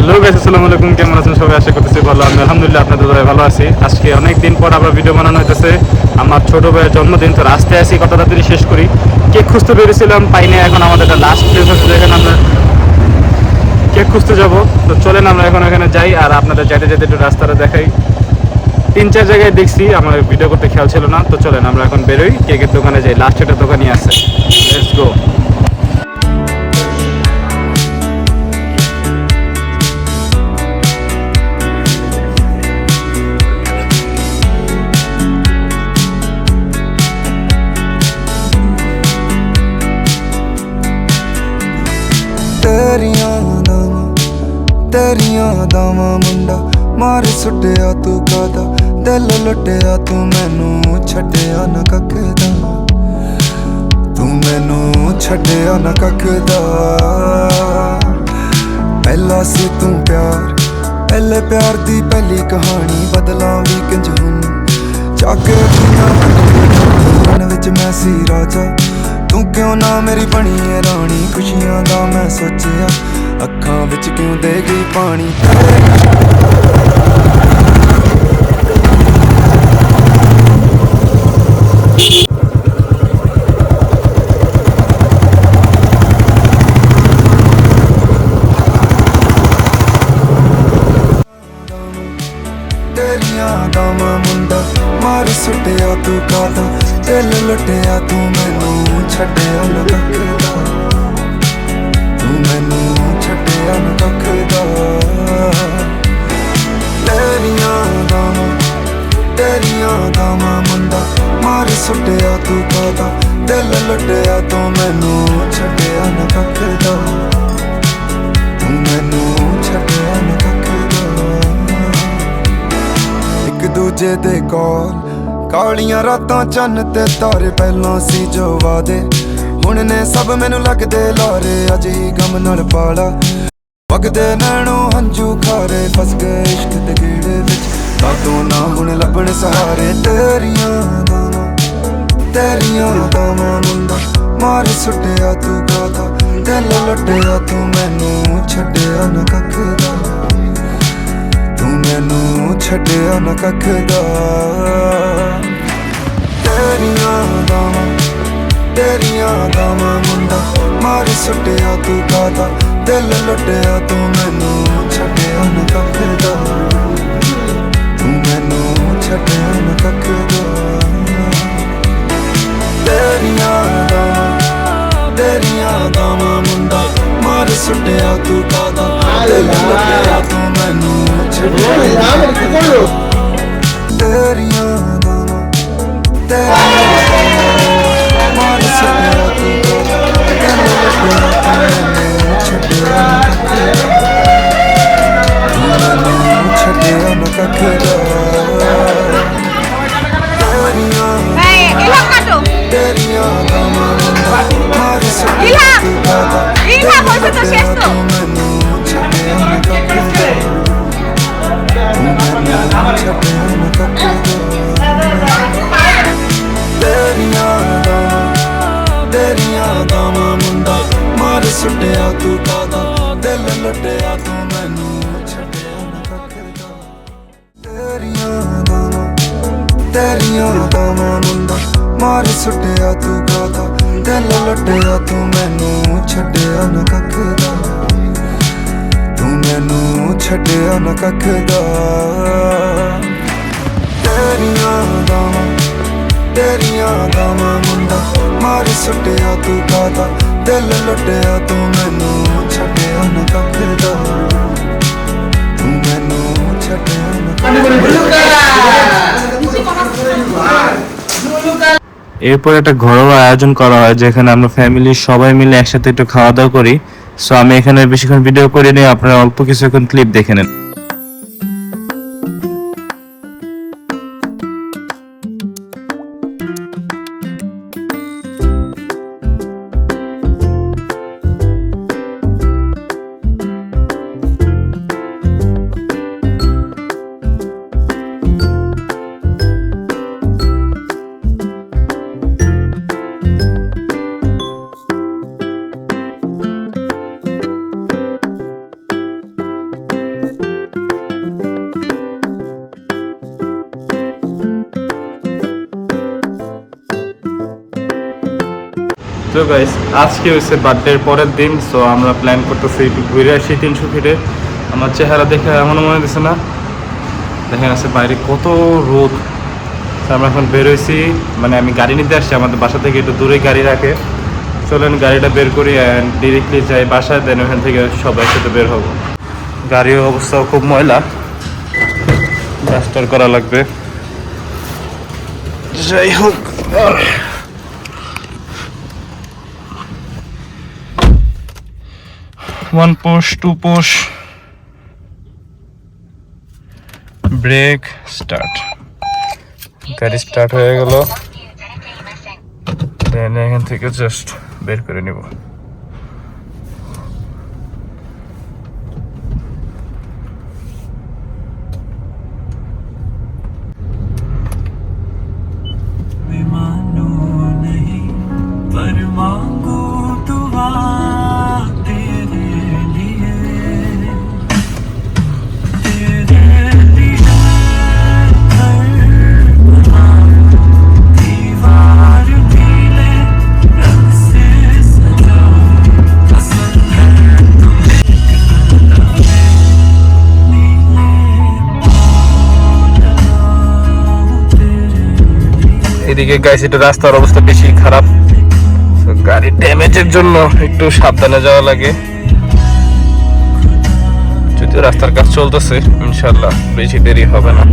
Hello guys, আসসালামু আলাইকুম। কেমন আছেন সবাই? আশা করতেছি ভালো। আমি আলহামদুলিল্লাহ আপনাদের দয়ায় ভালো আছি। আজকে অনেক দিন পর আবার ভিডিও বানানো হইতেছে। আমার ছোট ভাইয়ের জন্মদিন, তো রাস্তায় আসি, কথা তাড়াতাড়ি শেষ করি। কেক খুঁজতে বেরিয়েছিলাম, পাই না। এখন আমাদের একটা লাস্ট প্লেস আছে যেখানে আমরা কেক খুঁজতে যাব। তো চলেন আমরা এখন এখানে যাই, আর আপনাদের যেতে যেতে একটু রাস্তাটা দেখাই। 3-4 জায়গায় দেখছি, আমার ভিডিও করতে খেয়াল ছিল না। তো চলেন আমরা এখন বেরোই, কেকের দোকানে যাই। লাস্ট একটা দোকানই আছে, লেটস গো। तेरियां दावां मुंडा मार सुटिया तू कादा दिल लुटिया तू मैनू छड्डिया न कखदा तू मैनू छड्डिया न कखदा पहला सी तू प्यार पहले प्यार दी पहली कहानी बदलां भी किंज हुन जाके मन विच मैं सी राजा तू क्यों ना मेरी बनी है रानी खुशियां दा मैं सोचिया ਅੱਖਾਂ ਵਿੱਚ ਕਿਉਂ ਦੇ ਗਈ ਪਾਣੀ ਤੇਰੀਆਂ ਦਾਵਾਂ ਮੁੰਡਾ ਮਾਰ ਸੁੱਟਿਆ ਤੂੰ ਕਾਦਾ ਦਿਲ ਲੁੱਟਿਆ ਤੂੰ ਮੈਨੂੰ ਛੱਡਿਆ ਨਾ ਕੱਖਦਾ ਤੂੰ ਮੈਨੂੰ ਛੱਡਿਆ ਨਾ ਕੱਖਦਾ ਤੇਰੀਆਂ ਦਾਵਾਂ ਮੁੰਡਾ ਮਾਰ ਸੁੱਟਿਆ ਤੂੰ ਕਾਦਾ ਦਿਲ ਲੁੱਟਿਆ ਤੂੰ ਮੈਨੂੰ ਛੱਡਿਆ ਨਾ ਕੱਖਦਾ ਤੂੰ ਮੈਨੂੰ ਛੱਡਿਆ ਨਾ ਕੱਖਦਾ ਇੱਕ ਦੂਜੇ ਦੇ ਕੋਲ ਕਾਲੀਆਂ ਰਾਤਾਂ ਚੰਨ ਤੇ ਤਾਰੇ ਪਹਿਲਾਂ ਸੀ ਜੋ ਵਾਦੇ ਹੁਣ ਨੇ ਸਭ ਮੈਨੂੰ ਲੱਗਦੇ ਲਾਰੇ ਅੱਜ ਹੀ ਗਮ ਨਾਲ ਪਾਲਾ ਵਗਦੇ ਨੈਣੋਂ ਹੰਝੂ ਖਾਰੇ ਫਸ ਗਏ ਇਸ਼ਕ ਦੇ ਗੇੜੇ ਵਿੱਚ ਬਾਤੋਂ ਨਾ ਹੁਣ ਲੱਭਣ ਸਹਾਰੇ ਤੇਰੀਆਂ ਦਾਵਾਂ ਮੁੰਡਾ ਮਾਰ ਸੁੱਟਿਆ ਤੂੰ ਕਾਦਾ ਦਿਲ ਲੁੱਟਿਆ ਤੂੰ ਮੈਨੂੰ ਛੱਡਿਆ ਨਾ ਕੱਖਦਾ ਤੂੰ ਮੈਨੂੰ ਛੱਡਿਆ ਨਾ ਕੱਖਦਾ ਤੇਰੀਆਂ ਦਾਵਾਂ ਮੁੰਡਾ ਮਾਰ ਸੁੱਟਿਆ ਤੂੰ ਕਾਦਾ ਦਿਲ ਲੁੱਟਿਆ ਤੂੰ ਮੈਨੂੰ ਛੱਡਿਆ ਨਾ ਕੱਖਦਾ ਤੂੰ ਮੈਨੂੰ ਛੱਡਿਆ ਨਾ ਕੱਖਦਾ ਤੇਰੀਆਂ ਦਾਵਾਂ ਮੁੰਡਾ ਮਾਰ ਸੁੱਟਿਆ ਤੂੰ ਕਾਦਾ ਦਿਲ ਲੁੱਟਿਆ ਤੂੰ ਮੈਨੂੰ ਛੱਡਿਆ ਨਾ ਕੱਖਦਾ ਤੇਰੀਆਂ ਦਾਵਾਂ ਮਾਰ ਸੁੱਟਿਆ ਤੂੰ ਕਾਦਾ ਦਿਲ ਲੁੱਟਿਆ ਤੂੰ ਮੈਨੂੰ ਛੱਡਿਆ ਨਾ ਕੱਖਦਾ ਤੇਰੀਆਂ ਦਾਵਾਂ ਮੁੰਡਾ ਮਾਰ ਸੁੱਟਿਆ ਤੂੰ ਕਾਦਾ ਦਿਲ ਲੁੱਟਿਆ ਤੂੰ ਮੈਨੂੰ ਛੱਡਿਆ ਨਾ ਕੱਖਦਾ ਤੂੰ ਮੈਨੂੰ ਛੱਡਿਆ ਨਾ ਕੱਖਦਾ ਤੇਰੀਆਂ ਦਾਵਾਂ ਮੁੰਡਾ ਮਾਰ ਸੁੱਟਿਆ ਤੂੰ ਕਾਦਾ ਦਿਲ ਲੁੱਟਿਆ ਤੂੰ ਮੈਨੂੰ ਛੱਡਿਆ ਨਾ ਕੱਖਦਾ ਤੇਰੀਆਂ ਦਾਵਾਂ ਮੁੰਡਾ ਮਾਰ ਸੁੱਟਿਆ ਤੂੰ ਕਾਦਾ ਦਿਲ ਲੁੱਟਿਆ ਤੂੰ ਮੈਨੂੰ ਛੱਡਿਆ ਨਾ ਕੱਖਦਾ ਤੂੰ ਮੈਨੂੰ ਛੱਡਿਆ ਨਾ ਕੱਖਦਾ ਤੇਰੀਆਂ ਦਾਵਾਂ ਮੁੰਡਾ ਮਾਰ ਸੁੱਟਿਆ ਤੂੰ ਕਾਦਾ ਦਿਲ ਲੁੱਟਿਆ ਤੂੰ ਮੈਨੂੰ ਛੱਡਿਆ ਨਾ ਕੱਖਦਾ ਤੂੰ ਮੈਨੂੰ ਛੱਡਿਆ ਨਾ এরপর একটা ঘরোয়া আয়োজন করা হয় যেখানে আমরা ফ্যামিলির সবাই মিলে একসাথে একটু খাওয়া দাওয়া করি। সো আমি এখানে বেশিক্ষণ ভিডিও করে নিই, আপনারা অল্প কিছুক্ষণ ক্লিপ দেখে নেন। তো গাইস আজকে হচ্ছে বার্থডের পরের দিন, সো আমরা প্ল্যান করতেছি একটু ঘুরে আসি 300 ফিটে। আমার চেহারা দেখে এমনও মনে দিচ্ছে না, দেখেন আছে বাইরে কত রোদ। তো আমরা এখন বেরোইছি, মানে আমি গাড়ি নিতে আসছি, আমাদের বাসা থেকে একটু দূরে গাড়ি রাখে। চলেন গাড়িটা বের করি অ্যান্ড ডিরেক্টলি যাই বাসায়, দেন ওখান থেকে সবাই সাথে বের হবো। গাড়ির অবস্থাও খুব ময়লা, ডাস্টার করা লাগবে। যাই হোক, one push, two push, brake, start. গাড়ি স্টার্ট হয়ে গেল, দেন এখান থেকে জাস্ট বের করে নিব। এদিকে গাইস এটা রাস্তার অবস্থা বেশি খারাপ, গাড়ির ড্যামেজের জন্য একটু সাবধানে যাওয়া লাগে। যদিও রাস্তার কাজ চলতেছে, ইনশাল্লাহ বেশি দেরি হবে না।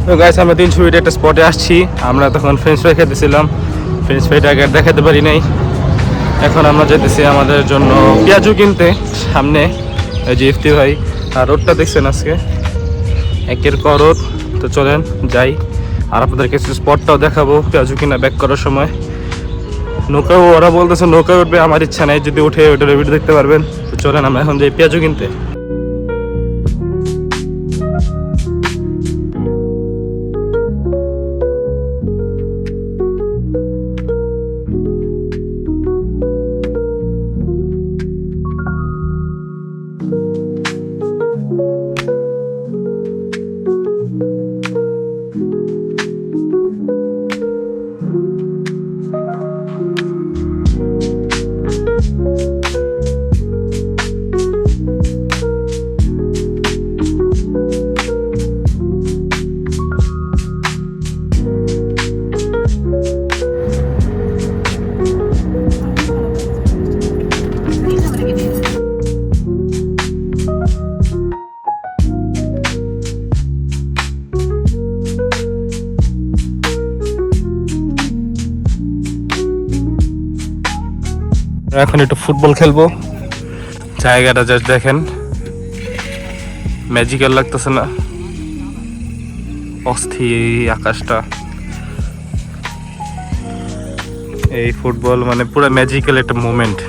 তো গাইস আমরা 300 ফিটে একটা স্পটে আসছি। আমরা তখন ফ্রেঞ্চ ফ্রাই খেতেছিলাম, ফ্রেঞ্চ ফ্রাইটা আগে দেখাতে পারি নাই। এখন আমরা যেতেছি আমাদের জন্য পেঁয়াজু কিনতে, সামনে এই যে ইফতি ভাই আর রোডটা দেখছেন আজকে একের পর রোড। তো চলেন যাই, আর আপনাদেরকে স্পটটাও দেখাবো পেঁয়াজু কিনা ব্যাক করার সময়। নৌকাও ওরা বলতেছে নৌকায় উঠবে, আমার ইচ্ছা নেই, যদি উঠে ওইটার ভিডিও দেখতে পারবেন। তো চলেন আমরা এখন যাই পেঁয়াজু কিনতে। এখন একটু ফুটবল খেলবো। জায়গাটা জাস্ট দেখেন, ম্যাজিক্যাল লাগতেছে না? অস্থির আকাশটা, এই ফুটবল মানে পুরো ম্যাজিক্যাল একটা মোমেন্ট।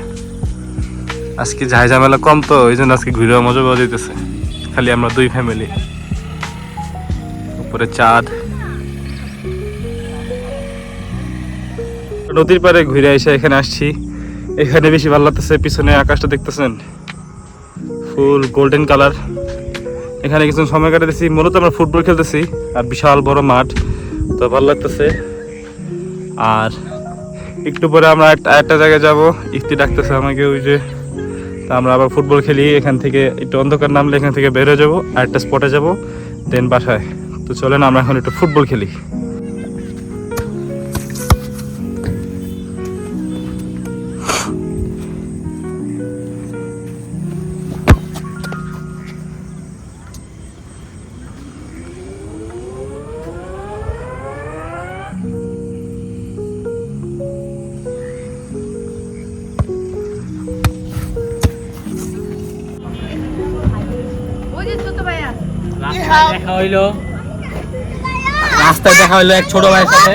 আজকে ঝাই ঝামেলা কম তো, ওই জন্য আজকে ঘুরে মজা পাওয়া যেতেছে। খালি আমরা দুই ফ্যামিলি, উপরে চাঁদ। নদীর পাড়ে ঘুরে এসে এখানে আসছি, এখানে বেশি ভালো লাগতেছে। পিছনে আকাশটা দেখতেছেন, ফুল গোল্ডেন কালার। এখানে কিছু সময় কাটাতেছি, মূলত আমরা ফুটবল খেলতেছি, আর বিশাল বড় মাঠ, তো ভালো লাগতেছে। আর একটু পরে আমরা একটা জায়গায় যাব, ইফতি ডাকতেছে আমাকে, ওই যে। তা আমরা আবার ফুটবল খেলি, এখান থেকে একটু অন্ধকার নামলে এখান থেকে বের হয়ে যাবো, আর একটা স্পটে যাবো, দেন বাসায়। তো চলেন আমরা এখন একটু ফুটবল খেলি। দেখা হইলো, রাস্তায় দেখা হইলো এক ছোট ভাইয়ের সাথে,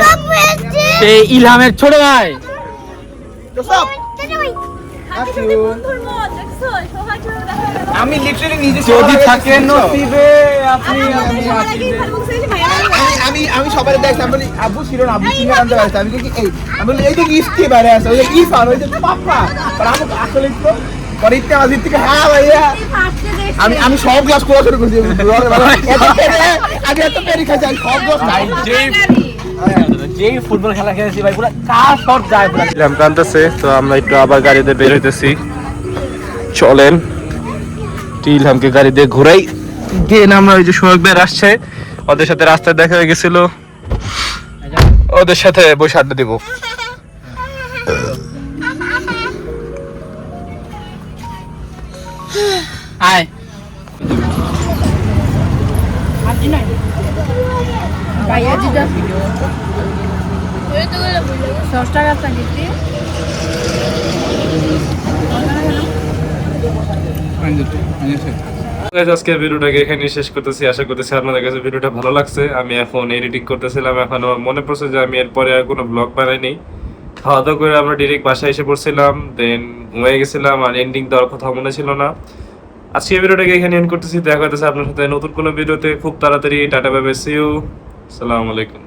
সেই ইলহামের ছোট ভাই। আমি লিটারালি নিজে যদি থাকে নসিবে আপনি আমি সবাই দেখলাম, বলি আব্বু ছিল না, আব্বু সিঙ্গার আনতে পারছে। আমি কি এই আমি বলি এই তো ইফতি বাইরে আছে, ওই যে ইফান, ওই যে পাপা, আর আমি আসলে তো পরে ইফতি আমার দিক থেকে হ্যাঁ ভাইয়া আমি সব গ্লাস খোলা শুরু করছি। আমি এত পেরি খাইছি, আমি সব গ্লাস যেই ফুটবল খেলা খেলেছি ভাই, পুরো কার শট যায় পুরো। ইলহাম টানতেছে, তো আমরা একটু আবার গাড়িতে বের হইতেছি। চলেন ইলহামকে গাড়ি দিয়ে ঘুরাই। দেন আমরা ওই যে সোহাগ বের আসছে, ওদের সাথে রাস্তায় দেখা হয়ে গেছিল, ওদের সাথে বসে আড্ডা দিব। আয় Kaya juga video. Itu ষষ্ঠ রাস্তা গেছি। আজকের ভিডিওটাকে এখানে শেষ করতেছি। আশা করতেছি আপনাদের কাছে ভিডিওটা ভালো লাগছে। আমি এখন এডিটিং করতেছিলাম, এখন আমার মনে পড়ছে যে আমি এরপরে আর কোনো ব্লগ বানাইনি। খাওয়া দাওয়া করে আমরা ডিরেক্ট বাসায় এসে পড়ছিলাম, দেন ঘুমিয়ে গেছিলাম, আর এন্ডিং দেওয়ার কথা মনে ছিল না। আজকে ভিডিওটাকে এখানে এন্ড করতেছি। দেখা হচ্ছে আপনার সাথে নতুন কোনো ভিডিওতে খুব তাড়াতাড়ি। Tata bye bye, see you, আসসালামু আলাইকুম।